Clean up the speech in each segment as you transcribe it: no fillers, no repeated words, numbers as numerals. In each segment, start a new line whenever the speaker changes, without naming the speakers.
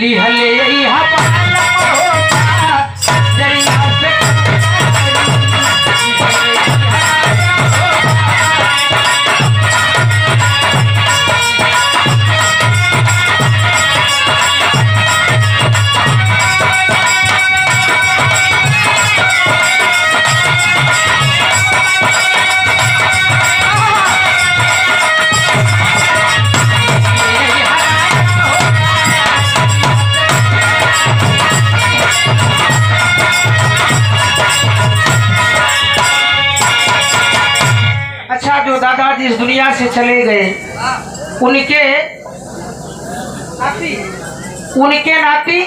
लिहले यही दादाजी इस दुनिया से चले गए, उनके नाती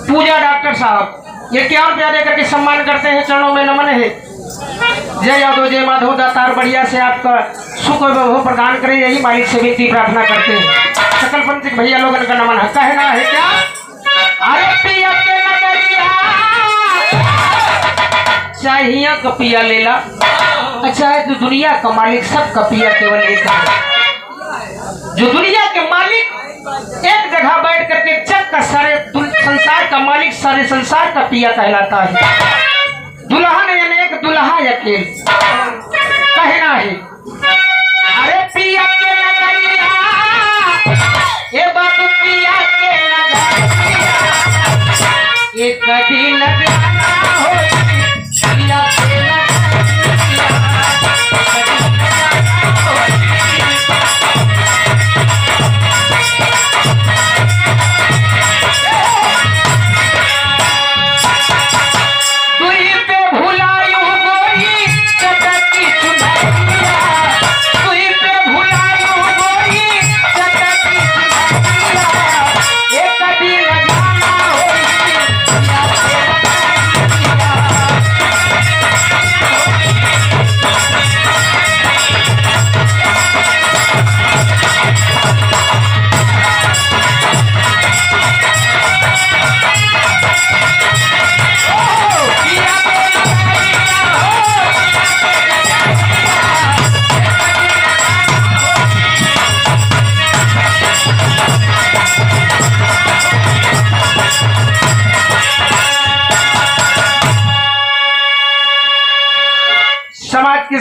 पूजा डॉक्टर साहब ये क्या और प्यारे करके सम्मान करते हैं, चरणों में नमन है। जय यादव जय माधव दातार बढ़िया से आपका सुख और वैभव प्रदान करें, यही मालिक से विनती प्रार्थना करते हैं। सकल पंथिक भैया लोगों का नमन है। कहना है क्या, अरे पिया के नगरिया चाहिए कपिया लेला। अच्छा है तो दुनिया का मालिक सब कपिया केवल एक है। जो दुनिया के मालिक एक जगह बैठ करके जग का सारे संसार का मालिक सारे संसार का पिया कहलाता है। दुल्हन यानी एक दुल्हा अकेले कहना है, अरे पिया के नगरिया ए बाबू पिया के नगरिया एक दिन जाना हो पिया के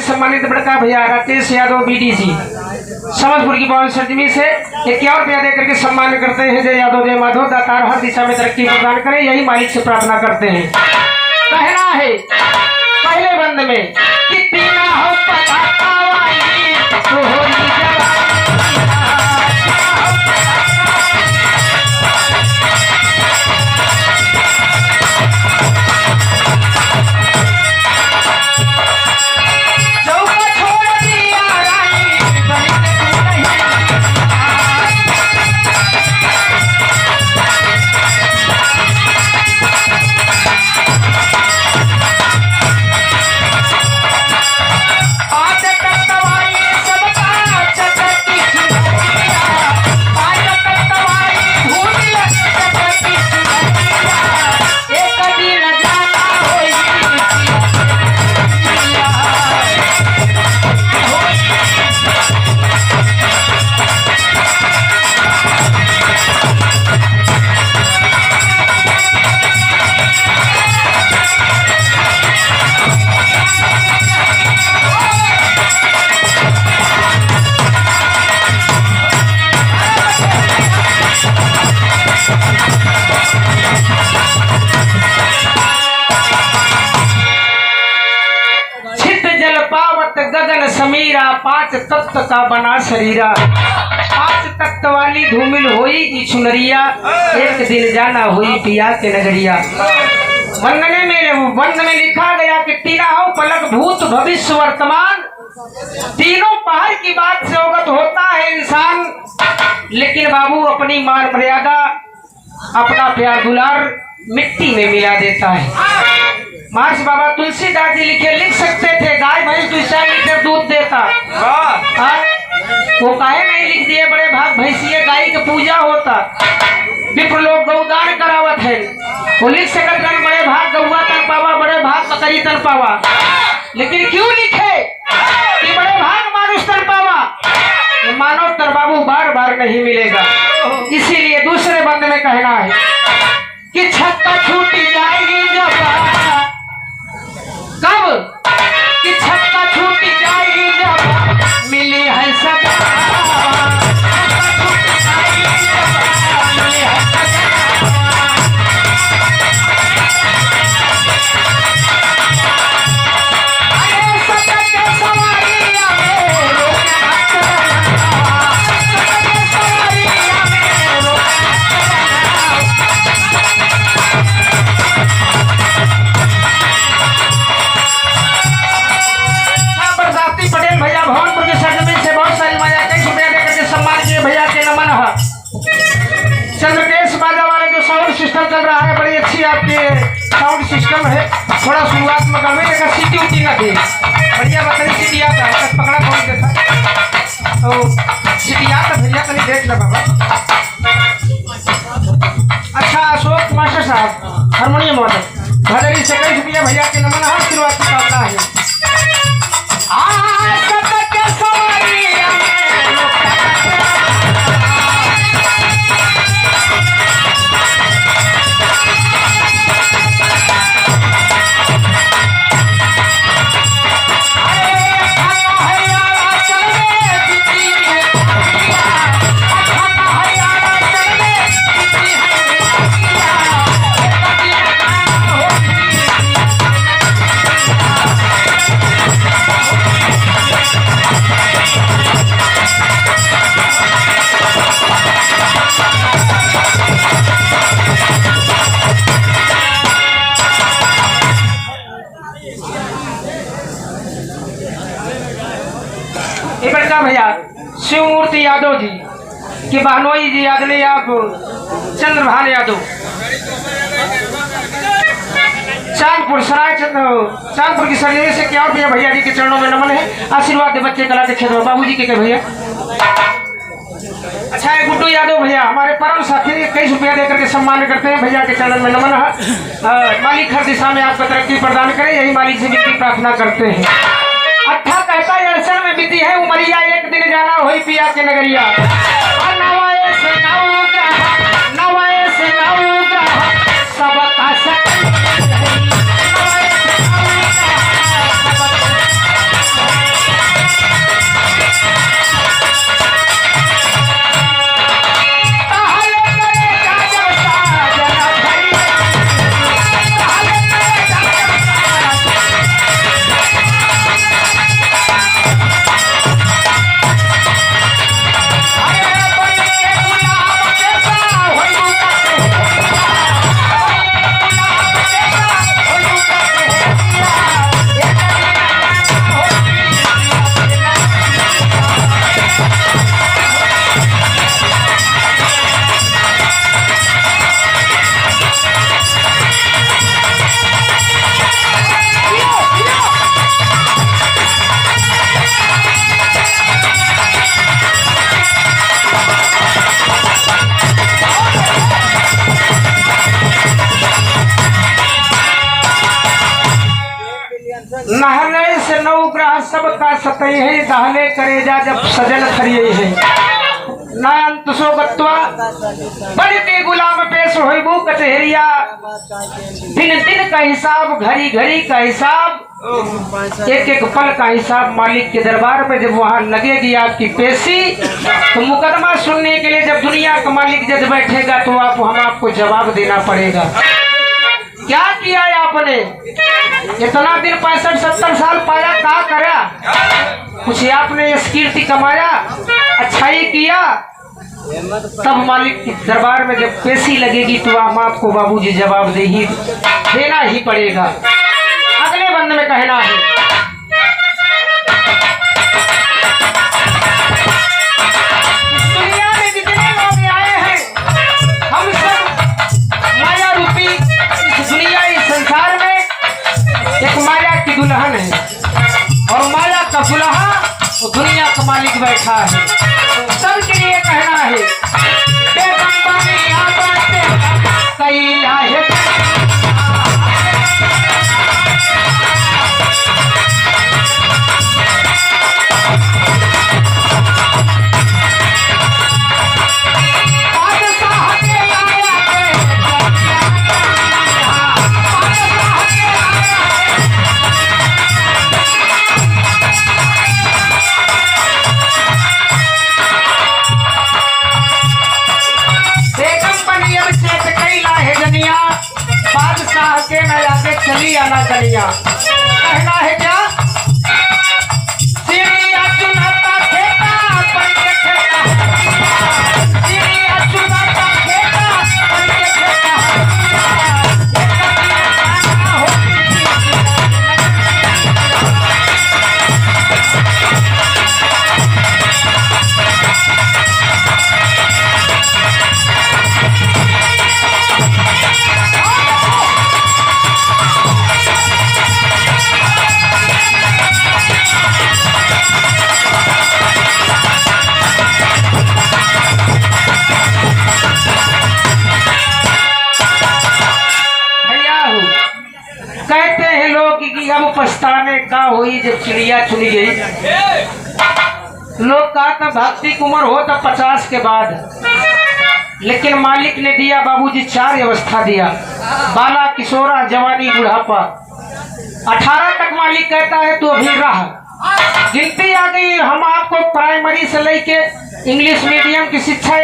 सम्मानित बड़का भैया राकेश यादव बीडीसी समझपुर की बावल सरजमी से 51 रुपया देकर के सम्मान करते हैं। जय यादव जय माधव दातार हर दिशा में तरक्की प्रदान करें, यही मालिक से प्रार्थना करते हैं। कहना है पहले बंद में कि पीना हो गगन समीरा पांच तत्व का बना शरीरा, पांच तत्व वाली धूमिल होई की चुनरिया, एक दिन जाना हुई पिया के नगरिया। वंदने में लिखा गया कि तीनों पलक भूत भविष्य वर्तमान, तीनों पहर की बात से अवगत होता है इंसान, लेकिन बाबू अपनी मान मर्यादा अपना प्यार दुलार मिट्टी में मिला देता है। महर्षि बाबा तुलसीदास जी लिख सकते थे गाय भैंस 2 लीटर दूध देता, वो काहे नहीं लिख दिए बड़े भाग भैंसिए गाय की पूजा होता, विप्र लोग गौदान करावत है। वो लिख सकत बड़े भाग गौवा तन पावा बड़े भाग बकरी तन पावा, लेकिन क्यों लिखे कि बड़े भाग मानुष तन पावा। मानव तर बाबू बार बार नहीं मिलेगा। इसीलिए दूसरे बंद में कहना है कि छक्का छूट जाएगी जब, कब कि छक्का छूट जाएगी जब मिली है सजा, चंद्रकेश बाजा वाले जो साउंड सिस्टम चल रहा है, बड़ी अच्छी आपके साउंड सिस्टम है। थोड़ा शुरुआत में करवे देखा सीटी उटी ना दे, बढ़िया बताइए सीटी आता है पकड़ा कौन देता तो सीटी आता भैया कहीं देख ले बाबा। अच्छा अशोक मास्टर साहब हारमोनियम वाले भदरी से कई रुपया भैया के नमन है, शुरुआत करना है। भैया शिवमूर्ति यादव जी कि बहनोई जी यादव आप चंद्रभान यादव चांदपुर सराय चांदपुर की सरजमी से क्या भैया भैया जी के चरणों में नमन है। आशीर्वाद दे बच्चे कला के क्षेत्र में बाबू जी के भैया। अच्छा है गुड्डू यादव भैया हमारे परम साथी कई रुपया देकर के सम्मान करते हैं, भैया के चरण में नमन है। मालिक हर दिशा में आपको तरक्की प्रदान करे, यही मालिक से विनती प्रार्थना करते हैं। अट्ठा कहता है अड़चन में बीती है उमरिया, एक दिन जाना हुई पिया के नगरिया। नवाए से नौगा सबका नहले से नौ ग्रह सबका सतई है, दहले करे जा जब सजल खरिये है। नयन तुसो गत्वा बड़े के गुलाम पेश होइबू कचहरिया, दिन दिन का हिसाब घड़ी घड़ी का हिसाब, एक एक पल का हिसाब मालिक के दरबार में जब वहाँ लगेगी आपकी पेशी, तो मुकदमा सुनने के लिए जब दुनिया का मालिक जब बैठेगा तो हम आपको जवाब देना पड़ेगा। क्या किया है आपने इतना दिन 65-70 साल पाया, क्या करा कुछ आपने इस कीर्ति कमाया, अच्छाई किया, तब मालिक के दरबार में जब पेशी लगेगी तो हम आपको बाबूजी जवाब देना ही पड़ेगा। अगले बंद में कहना है इस दुनिया में जितने लोग आए हैं हम सब माया रूपी इस दुनिया इस संसार में एक माया की दुल्हन है, और माया का दुल्हा वो दुनिया का मालिक बैठा है। सबके लिए कहना है कहानियां। कहना है क्या? चिड़िया चुनाता खेता बन के खेता, चिड़िया चुनाता खेता बन के खेता, कहते हैं लोग कि अब पछताने का हुई जब चिड़िया चुनी गई। लोग कहा था भक्ति की उम्र हो तो 50 के बाद, लेकिन मालिक ने दिया बाबूजी 4 अवस्था दिया, बाला, किशोरा, जवानी, बुढ़ापा। 18 तक मालिक कहता है तू अभी रह। गिनती आ गई। हम आपको प्राइमरी से लेके इंग्लिश मीडियम की शिक्षा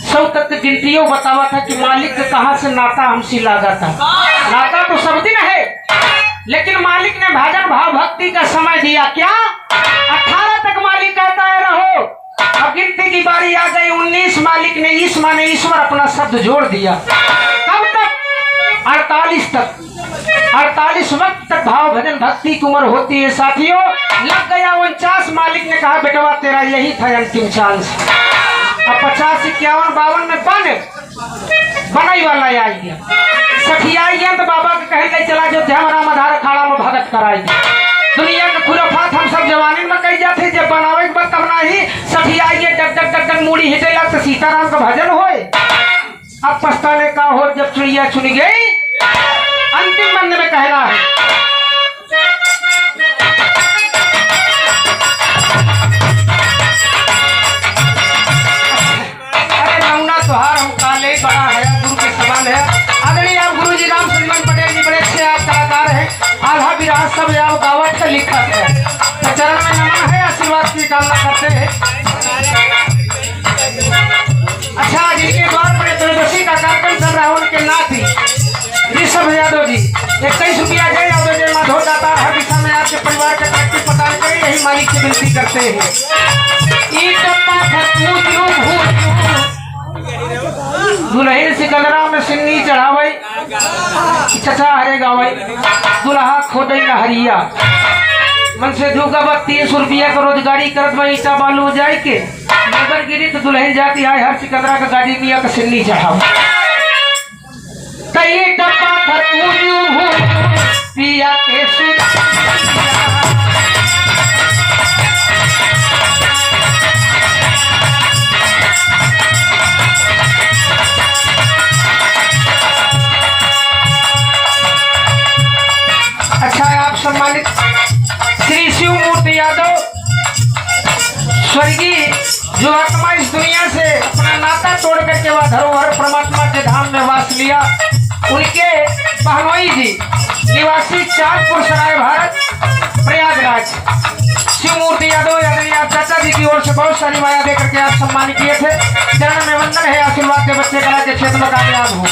100 तक गिनतियों बतावा था कि मालिक के कहाँ से नाता हमसे लागा था। नाता तो सब दिन है, लेकिन मालिक ने भजन भाव भक्ति का समय दिया। क्या 18 तक मालिक कहता है रहो। अब गिनती की बारी आ गई 19। मालिक ने इस माने ईश्वर अपना शब्द जोड़ दिया। कब तक? 48 तक। 48 वक्त तक भाव भजन भक्ति की उम्र होती है साथियों। लग गया 49। मालिक ने कहा बेटवा तेरा यही था अंतिम चांस। अब 50, 51, 52 में बनाई वाला आई गया। सखियाई गया तो बाबा के कहने चला जो हमारा मधार अखाड़ा में भगत कराई। दुनिया का खुराफात हम सब जवानी में कही जाते, जब बनावे के बाद तब ना ही सखियाई गया डक डक डक डक मूड़ी हिटेला तो सीताराम का भजन होए। अब पछताने का हो जब चिड़िया चुनी गई। अंतिम बंद में कहना है तुहार हम काले बड़ा है गुरु के समान है। आदरणीय आप गुरु जी राम सुमन पटेल जी बड़े अच्छे आप कलाकार हैं। आधा विराज सब आप गावट का लिखा है। तो चरण में नमन है, आशीर्वाद की कामना करते हैं। अच्छा, जिनके द्वार पर त्रयोदशी का कार्यक्रम चल रहा है उनके नाती ऋषभ यादव जी 21 रुपया गए। यादव जी माधो दाता हर दिशा में आपके परिवार का तरक्की प्रदान करें, यही मालिक से विनती करते हैं। दुल्हन सिकंदरा में सिन्नी चढ़ावई चचा हरे गावई, दुल्हा खोदई नहरिया मन से धूका 30 रुपया का रोजगारी करत वही ईटा बालू जाए के नगर गिरी तो दुल्हन जाती है हर सिकंदरा का गाड़ी मिया का सिन्नी चढ़ाव। कई डब्बा पिया के सम्मानित श्री शिव मूर्ति यादव स्वर्गीय जो आत्मा इस दुनिया से अपना नाता तोड़ करके वह धरोहर परमात्मा के धाम में वास लिया, उनके बहनोई जी निवासी चांदपुर सराय भारत प्रयागराज शिव मूर्ति यादव यादव आप चाचा जी की ओर से बहुत सारी माया दे करके आप सम्मानित किए थे। चरण में वंदन है, आशीर्वाद के बच्चे कला के क्षेत्र में कामयाब हो।